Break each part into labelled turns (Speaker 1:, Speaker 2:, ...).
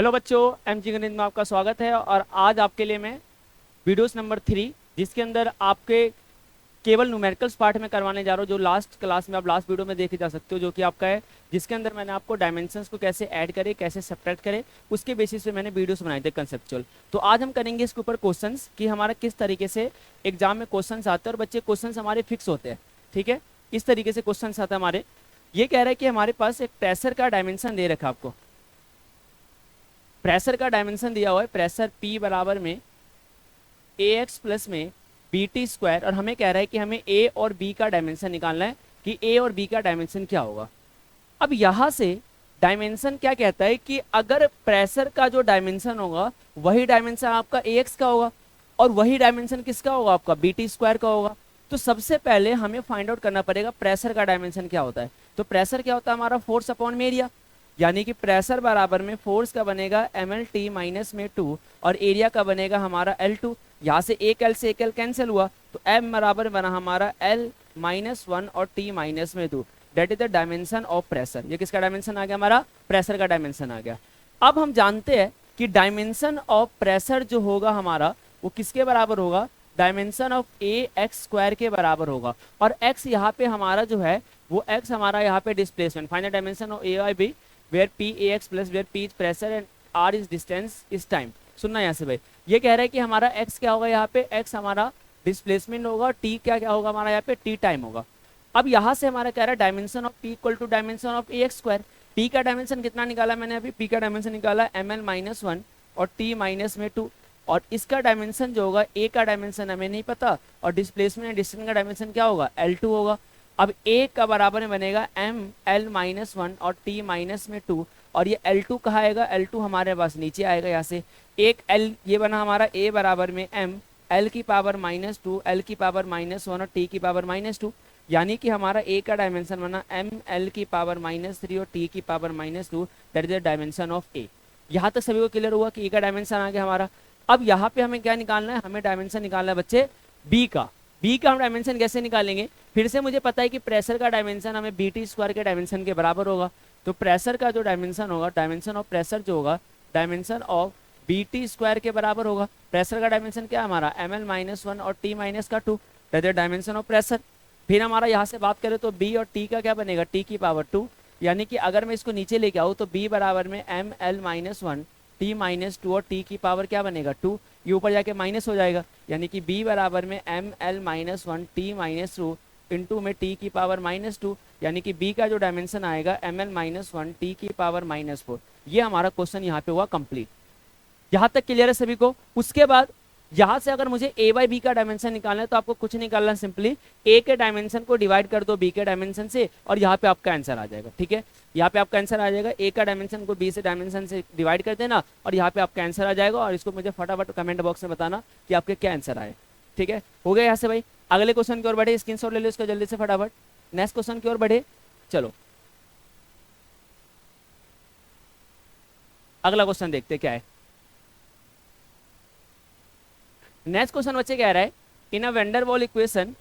Speaker 1: Hello बच्चों, MG गणित में आपका स्वागत है। और आज आपके लिए मैं वीडियोस नंबर 3 जिसके अंदर आपके केवल न्यूमेरिकल्स पार्ट में करवाने जा रहा हूँ, जो लास्ट क्लास में आप लास्ट वीडियो में देखे जा सकते हो, जो कि आपका है, जिसके अंदर मैंने आपको डायमेंशंस को कैसे ऐड करे, कैसे सब्ट्रैक्ट करे, उसके बेसिस पे मैंने वीडियोस बनाए थे कंसेप्चुअल। तो आज हम करेंगे इसके ऊपर क्वेश्चंस कि हमारा किस तरीके से एग्जाम में क्वेश्चंस आते हैं। और बच्चे क्वेश्चंस हमारे फिक्स होते हैं, ठीक है, इस तरीके से क्वेश्चंस आता है हमारे। ये कह रहा है कि हमारे पास एक प्रेशर का डायमेंशन दे रखा आपको, प्रेशर का डायमेंशन दिया हुआ है, प्रेशर P बराबर में AX प्लस में BT स्क्वायर। और हमें कह रहा है कि हमें A और B का डायमेंशन निकालना है कि A और B का डायमेंशन क्या होगा। अब यहां से डायमेंशन क्या कहता है कि अगर प्रेशर का जो डायमेंशन होगा वही डायमेंशन आपका AX का होगा और वही डायमेंशन किसका होगा, आपका BT स्क्वायर का होगा। तो सबसे पहले हमें फाइंड आउट करना पड़ेगा प्रेशर का डायमेंशन क्या होता है। तो प्रेशर क्या होता है हमारा, फोर्स अपॉन में एरिया, यानी कि प्रेशर बराबर में फोर्स का बनेगा mlt माइनस में 2 और एरिया का बनेगा हमारा L2। यहाँ से एक L से एक L कैंसिल हुआ तो M बराबर बना हमारा L माइनस 1 और T माइनस में 2, that is the dimension of pressure. ये किसका डायमेंशन आ गया, हमारा प्रेशर का डायमेंशन आ गया। अब हम जानते हैं कि डायमेंशन ऑफ प्रेशर जो होगा हमारा वो किसके बराबर होगा, डायमेंशन ऑफ AX स्क्वायर के बराबर होगा। और X यहाँ पे हमारा जो है वो X हमारा यहाँ पे displacement, find the dimension of A/B where PAX plus where P is pressure and R is distance is time। सुनना यहाँ से भाई, ये कह रहा है कि हमारा x क्या होगा, यहाँ पे x हमारा डिस्प्लेसमेंट होगा, t क्या क्या होगा हमारा यहाँ पे t टाइम होगा। अब यहाँ से हमारा कह रहा है dimension of p equal to dimension of AX square. p का डायमेंशन कितना निकाला मैंने अभी, p का डायमेंशन निकाला ml माइनस 1 और t माइनस में 2। और इसका डायमेंशन जो होगा, a का डायमेंशन हमें नहीं पता और डिस्प्लेसमेंट डिस्टेंस का डायमेंशन क्या होगा, L2 होगा। अब a का बराबर में बनेगा m l माइनस 1 और t माइनस में 2। और ये L2 कहाँ आएगा, L2 हमारे पास नीचे आएगा यहाँ से। एक L ये बना हमारा a बराबर में m l की पावर माइनस 2, l की पावर माइनस 1 और t की पावर माइनस 2, यानी कि हमारा a का डायमेंशन बना m l की पावर माइनस 3 और t की power minus 2, that is the dimension of a। यहाँ तक सभी को क्लियर हुआ कि a का डायमेंशन आ गया हमारा। अब यहाँ पे हमें क्या निकालना है, हमें डायमेंशन निकालना है बच्चे b का। b का हम डायमेंशन कैसे निकालेंगे, फिर से मुझे पता है कि प्रेशर का डायमेंशन हमें BT स्क्वायर के डायमेंशन के बराबर होगा। तो प्रेशर का जो डायमेंशन होगा, डायमेंशन ऑफ प्रेशर जो होगा, डायमेंशन ऑफ BT स्क्वायर के बराबर होगा। प्रेशर का डायमेंशन क्या हमारा, ml माइनस 1 और t माइनस का 2, that is dimension of pressure. फिर हमारा यहाँ से बात करें तो b और t का क्या बनेगा, t की पावर 2, यानी कि अगर मैं इसको नीचे लेके आऊँ तो b बराबर में ml माइनस 1 t माइनस 2 और t की पावर क्या बनेगा 2, ये ऊपर जाके माइनस हो जाएगा, यानी कि b बराबर में ml minus 1 t minus 2 into में t की पावर माइनस 2, यानी कि b का जो डायमेंशन आएगा ml माइनस 1 t की पावर माइनस 4। ये हमारा क्वेश्चन यहाँ पे हुआ कंप्लीट। यहाँ तक क्लियर है सभी को। उसके बाद यहाँ से अगर मुझे a बाई बी का डायमेंशन निकालना है तो आपको कुछ निकालना, सिंपली a के डायमेंशन को डिवाइड कर दो b के डायमेंशन से और यहाँ पे आपका आंसर आ जाएगा। ठीक है, यहाँ पे आपका आंसर आ जाएगा, a का डायमेंशन को b से डायमेंशन से डिवाइड कर देना और यहाँ पे आपका आंसर आ जाएगा। और इसको मुझे फटाफट कमेंट बॉक्स में बताना कि आपके क्या आंसर आए। ठीक है, हो गया यहाँ से भाई। अगले क्वेश्चन की ओर बढ़े, स्क्रीनशॉट ले लो इसका जल्दी से फटाफट। नेक्स्ट क्वेश्चन की ओर बढ़े, चलो अगला क्वेश्चन देखते क्या है। नेक्स्ट क्वेश्चन बच्चे कह रहा है, in a van der Waals equation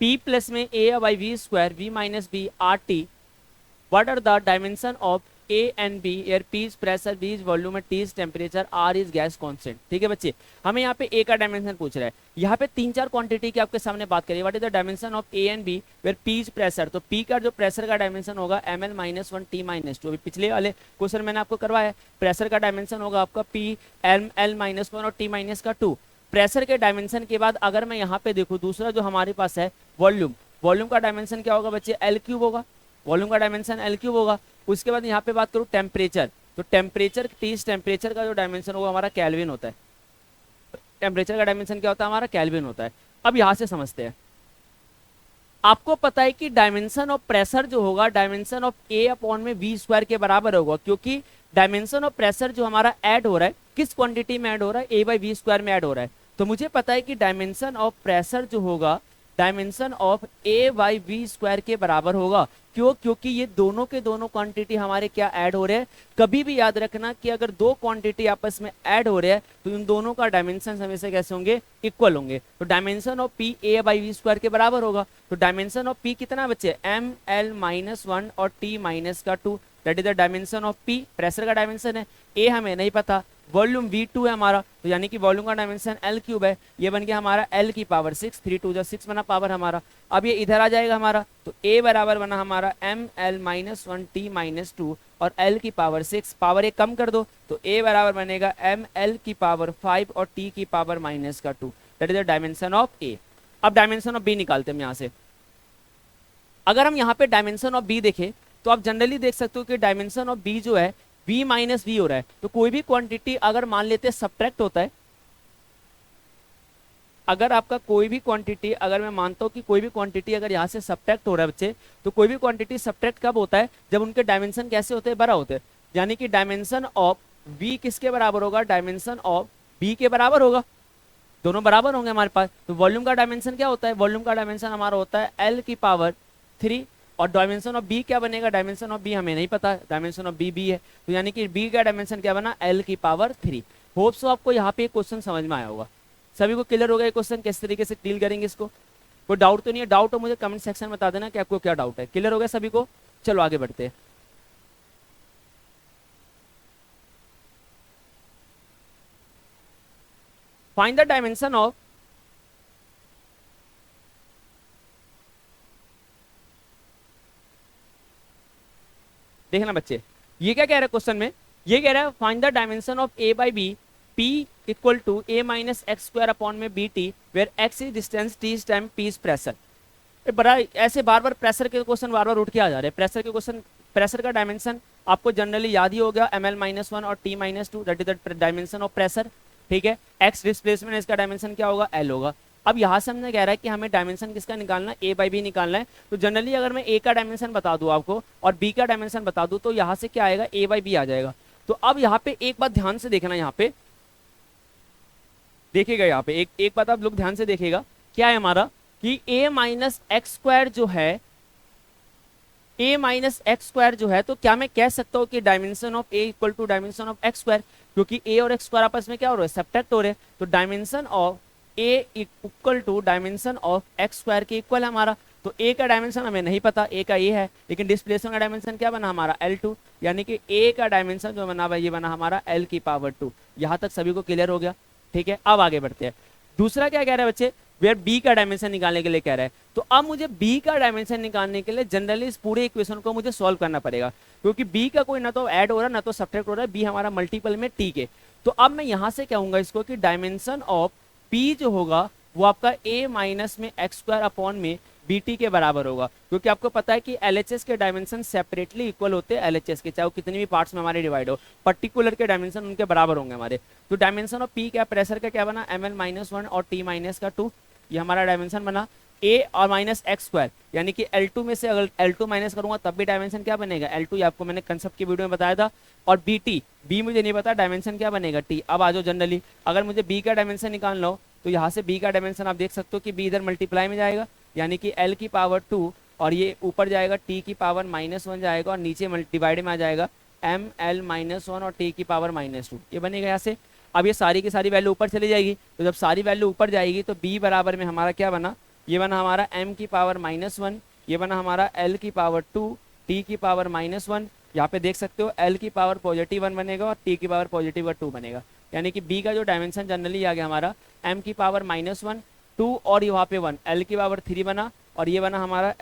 Speaker 1: P plus में a by V square v minus B R T, what are the dimension of A and B, where P is pressure, B is volume, T is temperature, R is gas constant. ठीक है बच्चे, हमें यहाँ पे A का dimension पूछ रहा है। यहाँ पे 3-4 क्वांटिटी की आपके सामने बात करिए, what is the dimension of A and B where P is pressure. तो P का जो प्रेशर का डायमेंशन होगा ml माइनस 1 T माइनस 2, अभी पिछले वाले क्वेश्चन मैंने आपको करवाया, प्रेशर का डायमेंशन होगा आपका P ml माइनस 1 और T माइनस का 2। प्रेशर के डायमेंशन के बाद अगर मैं यहाँ पे देखूँ दूसरा जो हमारे पास है वॉल्यूम, वॉल्यूम का डायमेंशन क्या होगा बच्चे, L क्यूब होगा, वॉल्यूम का डायमेंशन L क्यूब होगा। उसके बाद यहाँ पे बात करूँ टेम्परेचर, तो टेम्परेचर टेम्परेचर का जो डायमेंशन होगा हमारा केल्विन होता है। टेम्परेचर का डायमेंशन क्या होता है हमारा, केल्विन होता है। अब यहाँ से समझते हैं, आपको पता है कि डायमेंशन ऑफ प्रेशर जो होगा डायमेंशन ऑफ A अपॉन में V स्क्वायर के बराबर होगा, क्योंकि डायमेंशन ऑफ प्रेशर जो हमारा ऐड हो रहा है किस क्वांटिटी में ऐड हो रहा है, A बाई वी स्क्वायर में ऐड हो रहा है। तो मुझे पता है कि डायमेंशन ऑफ प्रेशर जो होगा dimension of A by V square के बराबर होगा। क्यों, क्योंकि ये दोनों के दोनों क्वांटिटी हमारे क्या ऐड हो रहे हैं। कभी भी याद रखना कि अगर दो क्वांटिटी आपस में ऐड हो रहे हैं तो इन दोनों का डायमेंशन हमेशा कैसे होंगे, इक्वल होंगे। तो dimension of P A by V square के बराबर होगा। तो डायमेंशन ऑफ P कितना बच्चे, ml माइनस 1 और T माइनस का 2, that is the dimension of P, pressure का डायमेंशन है। ए हमें नहीं पता, वॉल्यूम V2 है हमारा, तो यानी कि वॉल्यूम का डायमेंशन L क्यूब है, ये बन गया हमारा L की पावर 6, 3 2 6 बना पावर हमारा। अब ये इधर आ जाएगा हमारा, तो A बराबर बना हमारा ML -1 T -2 और L की पावर 6, पावर एक कम कर दो तो A बराबर बनेगा ML की पावर 5 और T की power -2, that is the dimension of A। अब डायमेंशन ऑफ B निकालते हैं हम यहाँ से। अगर हम यहाँ पे डायमेंशन ऑफ B देखें तो आप जनरली देख सकते हो कि डायमेंशन ऑफ B जो है V माइनस V हो रहा है। तो कोई भी क्वांटिटी अगर मान लेते हैं सब्ट्रैक्ट होता है, अगर आपका कोई भी क्वांटिटी, अगर मैं मानता हूं कि कोई भी क्वांटिटी अगर यहाँ से सब्ट्रैक्ट हो रहा है बच्चे, तो कोई भी क्वांटिटी सब्ट्रैक्ट कब होता है, जब उनके डायमेंशन कैसे होते हैं, बड़ा होते हैं। यानी कि डायमेंशन ऑफ V किसके बराबर होगा, डायमेंशन ऑफ B के बराबर होगा, दोनों बराबर होंगे हमारे पास। तो वॉल्यूम का डायमेंशन क्या होता है, वॉल्यूम का डायमेंशन हमारा होता है L की पावर 3 और डायमेंशन ऑफ B क्या बनेगा, डायमेंशन ऑफ B हमें नहीं पता, डायमेंशन ऑफ B है, तो यानी कि B का डायमेंशन क्या बना, L की पावर 3। होप सो आपको यहाँ पे क्वेश्चन समझ में आया होगा, सभी को क्लियर हो गया क्वेश्चन किस तरीके से डील करेंगे इसको। कोई डाउट तो नहीं है, डाउट हो मुझे कमेंट सेक्शन में बता देना कि आपको क्या डाउट है। क्लियर हो गया सभी को, चलो आगे बढ़ते हैं। फाइंड द डायमेंशन ऑफ, देखना बच्चे ये क्या कह रहा है क्वेश्चन में, ये कह रहा है find the dimension of A by B P equal to A minus X square upon में BT where X is distance T is time P is pressure. बड़ा ऐसे बार बार प्रेशर के क्वेश्चन बार बार उठ के आ जा रहे हैं। प्रेशर के क्वेश्चन, प्रेशर का डायमेंशन आपको जनरली याद ही हो गया, ML-1 और T-2 that is the dimension of pressure, ठीक है। X डिस्प्लेसमेंट, इसका डायमेंशन क्या होगा, L होगा। अब यहाँ से हमने कह रहा है कि हमें डायमेंशन किसका निकालना है, A बाई B निकालना है। तो जनरली अगर मैं A का डायमेंशन बता दूं आपको और B का डायमेंशन बता दूं तो यहाँ से क्या आएगा, A बाई B आ जाएगा। तो अब यहाँ पे एक बात ध्यान से देखना, यहाँ पे देखिएगा, यहाँ पे एक बात आप लोग ध्यान से देखिएगा, क्या है हमारा कि A माइनस एक्स स्क्वायर जो है, A माइनस एक्स स्क्वायर जो है, तो क्या मैं कह सकता हूँ कि dimension of A equal to dimension of X square, क्योंकि A और एक्स स्क्वायर आपस में क्या हो रहा है, सब्ट्रैक्ट हो रहे हैं। तो dimension of A equal to dimension of X square के इक्वल है हमारा। तो A का डायमेंशन हमें नहीं पता, A का A है, लेकिन डिस्प्लेसमेंट का डायमेंशन क्या बना हमारा L2, यानी कि A का डायमेंशन जो बना ये बना हमारा L की पावर 2। यहाँ तक सभी को क्लियर हो गया, ठीक है। अब आगे बढ़ते हैं। दूसरा क्या कह रहा है बच्चे, वेयर B का डायमेंशन निकालने के लिए कह रहा है। तो अब मुझे B का डायमेंशन निकालने के लिए जनरली इस पूरे इक्वेशन को मुझे सॉल्व करना पड़ेगा, क्योंकि B का कोई ना तो ऐड हो रहा है ना तो सब्ट्रैक्ट हो रहा है, B हमारा मल्टीपल में T के। तो अब मैं यहाँ से कहूंगा इसको कि डायमेंशन ऑफ P जो होगा वो आपका A माइनस में एक्स स्क्वायर अपॉन में BT के बराबर होगा, क्योंकि आपको पता है कि LHS के डायमेंशन सेपरेटली इक्वल होते हैं LHS के, चाहे वो कितनी भी पार्ट्स में हमारे डिवाइड हो, पर्टिकुलर के डायमेंशन उनके बराबर होंगे हमारे। तो डायमेंशन ऑफ P क्या, प्रेशर का क्या बना, ML-1 और T-2, ये हमारा डायमेंशन बना A और माइनस एक्स स्क्वायर, यानी कि L2 में से अगर L2 माइनस करूंगा तब भी डायमेंशन क्या बनेगा, L2, ये आपको मैंने कंसेप्ट की वीडियो में बताया था। और BT, B मुझे नहीं पता, डायमेंशन क्या बनेगा T। अब आ जाओ जनरली, अगर मुझे B का डायमेंशन निकालना हो तो यहाँ से B का डायमेंशन आप देख सकते हो कि B इधर मल्टीप्लाई में जाएगा, यानी कि L की पावर 2 और ये ऊपर जाएगा T की पावर -1 जाएगा और नीचे डिवाइड में आ जाएगा ML-1 और T की पावर -2, ये बनेगा यहाँ से। अब ये सारी की सारी वैल्यू ऊपर चली जाएगी, तो जब सारी वैल्यू ऊपर जाएगी तो B बराबर में हमारा क्या बना, ये बना हमारा M की पावर -1, ये बना हमारा L की पावर 2, T की पावर -1, यहाँ पे देख सकते हो L की पावर +1 बनेगा और T की पावर +2 बनेगा, यानी कि B का जो डायमेंशन जनरली आ गया हमारा M की पावर -1, 2 और यहाँ पे 1, L की पावर 3 बना और ये बना हमारा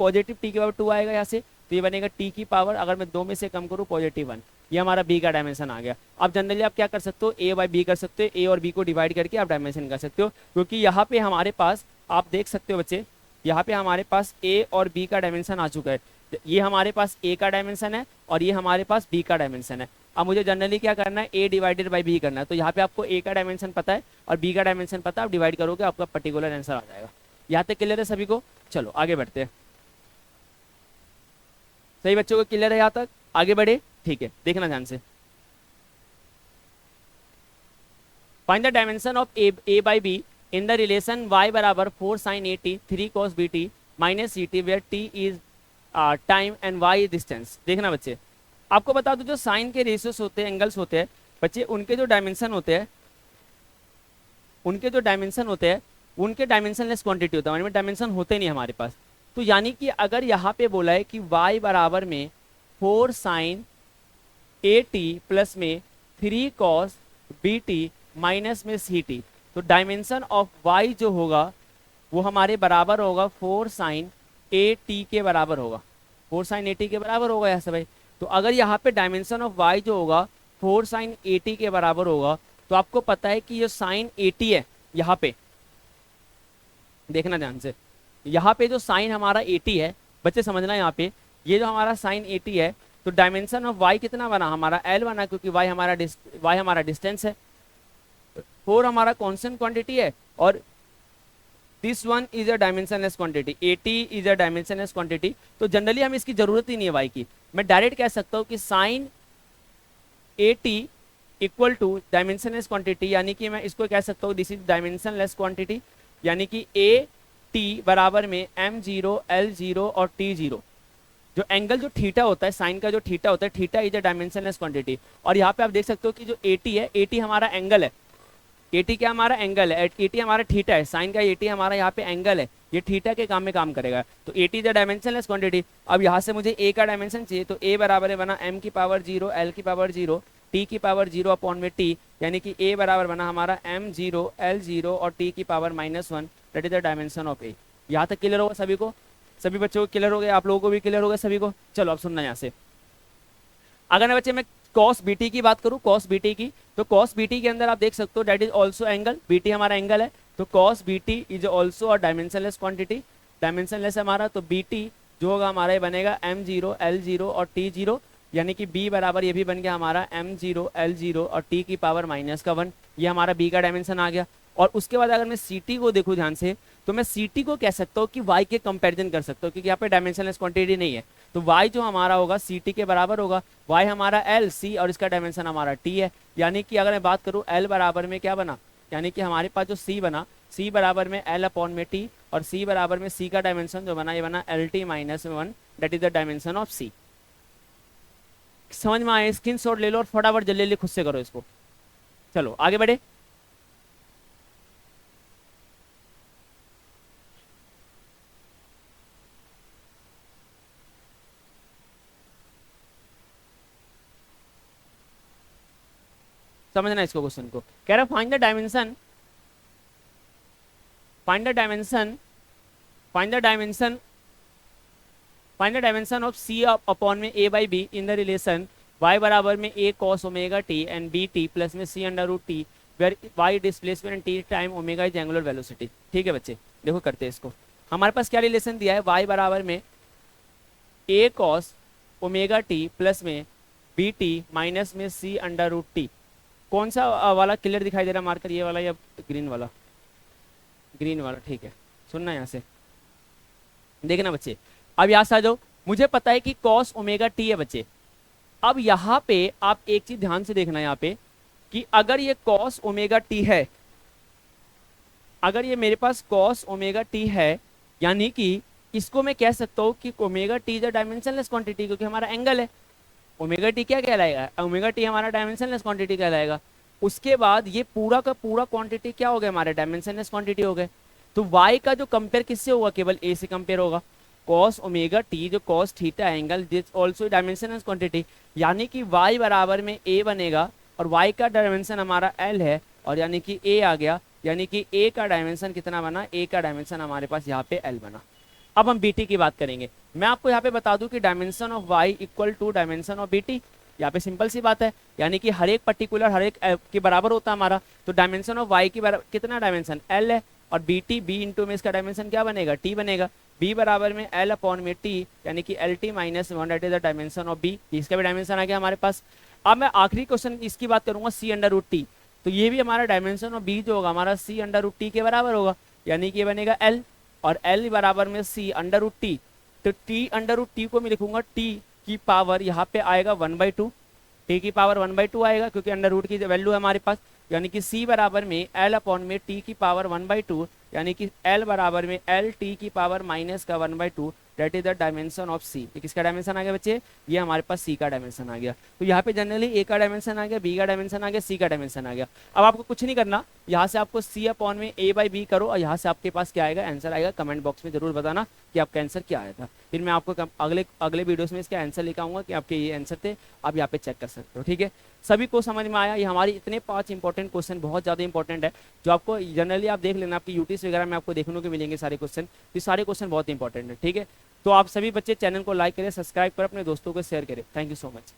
Speaker 1: पॉजिटिव T की पावर 2 आएगा यहाँ से, तो ये बनेगा T की पावर, अगर मैं 2 में से कम करूँ +1, ये हमारा B का डायमेंशन आ गया। अब जनरली आप क्या कर सकते हो, A बाई B कर सकते हो, A और B को डिवाइड करके आप डायमेंशन कर सकते हो, क्योंकि यहाँ पे हमारे पास आप देख सकते हो बच्चे, यहाँ पे हमारे पास A और B का डायमेंशन आ चुका है। ये हमारे पास A का डायमेंशन है और ये हमारे पास B का डायमेंशन है। अब मुझे जनरली क्या करना है, A डिवाइडेड बाई B करना है। तो यहाँ पे आपको A का डायमेंशन पता है और B का डायमेंशन पता है, आप डिवाइड करोगे आपका पर्टिकुलर आंसर आ जाएगा। यहाँ तक क्लियर है सभी को, चलो आगे बढ़ते हैं। सही बच्चों को क्लियर है यहाँ तक, आगे बढ़े, ठीक है। देखना ध्यान से, find the dimension of A by B in the relation y बराबर 4 sin 80 3 cos BT minus CT where T is time and y is distance. देखना बच्चे, आपको बता दो जो साइन के रेशियोस होते हैं, एंगल्स होते हैं बच्चे, उनके जो डायमेंशन होते हैं, उनके डायमेंशनलेस क्वांटिटी होता है, मतलब डायमेंशन होते नहीं हमारे पास। तो यानी कि अगर यहाँ पे बोला है कि y बराबर में 4 साइन ए टी प्लस में 3 कॉस बी टी माइनस में सी टी। तो डायमेंशन ऑफ वाई जो होगा वो हमारे बराबर होगा 4 साइन ए टी के बराबर होगा, 4 साइन ए टी के बराबर होगा ऐसे भाई। तो अगर यहाँ पे डायमेंशन ऑफ वाई जो होगा 4 साइन ए टी के बराबर होगा, तो आपको पता है कि ये साइन ए टी है, यहाँ पे देखना ध्यान से, यहाँ पे जो साइन हमारा ए टी है बच्चे समझना, यहाँ पे ये जो हमारा साइन ए टी है, तो डायमेंशन ऑफ वाई कितना बना हमारा एल बना, क्योंकि वाई हमारा डिस्टेंस है, 4 हमारा कांस्टेंट क्वांटिटी है, और this one is a dimensionless quantity, 80 is a dimensionless quantity. तो जनरली हमें इसकी जरूरत ही नहीं है वाई की, मैं डायरेक्ट कह सकता हूँ कि sine 80 equal to dimensionless quantity, यानी कि मैं इसको कह सकता हूँ दिस इज डायमेंशनलेस क्वांटिटी, यानी कि ए टी बराबर में m0 l0 और t0। जो एंगल जो थीटा होता है, साइन का जो थीटा होता है, theta is a dimensionless quantity. और यहाँ पे आप देख सकते हो कि जो 80 है, 80 हमारा एंगल है, 80 क्या हमारा एंगल है, 80 हमारा थीटा है, साइन का 80 हमारा यहाँ पे एंगल है, ये थीटा के काम में काम करेगा। तो 80 इज अ डायमेंशनलेस क्वांटिटी। अब यहाँ से मुझे ए का डायमेंशन चाहिए, तो ए बराबर है बना m की पावर 0 l की पावर 0 t की पावर 0 अपॉन में t, यानी कि a बराबर बना हमारा m0 l0 और t की power -1, that is the dimension of A. यहाँ तक क्लियर होगा सभी को, सभी बच्चों को क्लियर हो गया, आप लोगों को भी क्लियर होगा सभी को। चलो अब सुनना यहाँ से, अगर ना बच्चे मैं cos bt की बात करूँ, cos bt की, तो cos bt के अंदर आप देख सकते हो that is also angle, bt हमारा एंगल है, तो cos bt is also a dimensionless quantity, dimensionless हमारा, तो bt जो होगा हमारा ये बनेगा m0 l0 और t0, यानी कि b बराबर ये भी बन गया हमारा m0 l0 और t की पावर -1, ये हमारा b का डायमेंशन आ गया। और उसके बाद अगर मैं ct को देखूँ ध्यान से, तो मैं ct को कह सकता हूँ कि y के कंपैरिजन कर सकता हूँ, क्योंकि यहाँ पे डायमेंशनलेस क्वांटिटी नहीं है, तो y जो हमारा होगा ct के बराबर होगा, y हमारा l c और इसका डायमेंशन हमारा t है, यानी कि अगर मैं बात करूँ l बराबर में क्या बना, यानी कि हमारे पास जो c बना, c बराबर में l अपॉन में t, और c बराबर में c का डायमेंशन जो बना ये बना lt -1, that is the dimension of c। समझ में आए, स्क्रीनशॉट ले लो और फटाफट जल्दी जल्दी खुद से करो इसको। चलो आगे बढ़े, समझना इसको, क्वेश्चन को कह रहा find the dimension, find the dimension, find the dimension, find the dimension of C upon में a by B in the relation y बराबर में a cos omega t and B T plus में c under root T, where y displacement t time omega is angular velocity. ठीक है बच्चे, देखो करते हैं इसको। हमारे पास क्या रिलेशन दिया है, y बराबर में a cos omega t plus में बी टी माइनस में c अंडर रूट टी। कौन सा वाला क्लियर दिखाई दे रहा मार्कर, ये वाला या ग्रीन वाला? ग्रीन वाला, ठीक है। सुनना यहाँ से, देखना बच्चे, अब यहाँ से आ जाओ, मुझे पता है कि cos ओमेगा टी है बच्चे। अब यहाँ पे आप एक चीज ध्यान से देखना यहाँ पे, कि अगर ये cos ओमेगा टी है, अगर ये मेरे पास cos ओमेगा टी है, यानी कि इसको मैं कह सकता हूँ कि omega T is a dimensionless quantity, क्योंकि हमारा एंगल है। ओमेगा टी क्या कहलाएगा, ओमेगा टी हमारा डायमेंशनलेस क्वांटिटी कहलाएगा। उसके बाद ये पूरा का पूरा क्वांटिटी क्या हो गया, हमारे डायमेंशनलेस क्वांटिटी हो गए। तो y का जो कंपेयर किससे होगा, केवल a से कंपेयर होगा। cos ओमेगा टी जो cos theta angle this also dimensionless quantity, यानी कि y बराबर में a बनेगा, और y का डायमेंशन हमारा l है, और यानी कि a आ गया, यानी कि a का डायमेंशन कितना बना, a का डायमेंशन हमारे पास यहाँ पे l बना। अब हम bt की बात करेंगे। मैं आपको यहाँ पे बता दूं कि dimension of y equal to dimension of bt, यहाँ पे सिंपल सी बात है, यानी कि हर एक पर्टिकुलर हर एक के बराबर होता है हमारा। तो डायमेंशन ऑफ y की कितना डायमेंशन l है, और bt b इंटू में इसका डायमेंशन क्या बनेगा, t बनेगा। b बराबर में l अपॉन में t, यानी कि lt -1, that is the dimension of b, इसका भी डायमेंशन आ गया हमारे पास। अब मैं आखिरी क्वेश्चन इसकी बात करूंगा c अंडर रूट टी, तो ये भी हमारा डायमेंशन ऑफ b जो होगा हमारा c अंडर रूट टी के बराबर होगा, यानी कि ये बनेगा l, और l बराबर में c अंडर रूट टी, तो t अंडर रूट टी को मैं लिखूंगा t की पावर यहाँ पे आएगा 1/2, t की पावर 1/2 आएगा, क्योंकि अंडर रूट की वैल्यू है हमारे पास, यानी कि c बराबर में l अपॉन में t की पावर 1/2, यानी कि l बराबर में l t की power -1/2, that is the dimension of C. ये किसका डायमेंशन आ गया बच्चे, ये हमारे पास सी का डायमेंशन आ गया। तो यहाँ पे जनरली ए का डायमेंशन आ गया, बी का डायमेंशन आ गया, सी का डायमेंशन आ गया। अब आपको कुछ नहीं करना, यहाँ से आपको सी अपॉन में ए बाई बी करो और यहाँ से आपके पास क्या आएगा, आंसर आएगा। कमेंट बॉक्स में जरूर बताना कि आपका आंसर क्या आया था, फिर मैं आपको अगले अगले वीडियोस में इसका आंसर लेकर आऊंगा कि आपके ये आंसर थे, आप यहाँ पे चेक कर सकते हो। ठीक है, सभी को समझ में आया। ये हमारी इतने 5 इंपॉर्टेंट क्वेश्चन बहुत ज़्यादा इंपॉर्टेंट है, जो आपको जनरली आप देख लेना, आपकी यूटीज वगैरह में आपको देखने को मिलेंगे सारे क्वेश्चन। ये सारे क्वेश्चन बहुत इंपॉर्टेंट है। ठीक है, तो आप सभी बच्चे चैनल को लाइक करें, सब्सक्राइब करें, अपने दोस्तों को शेयर करें। Thank you so much.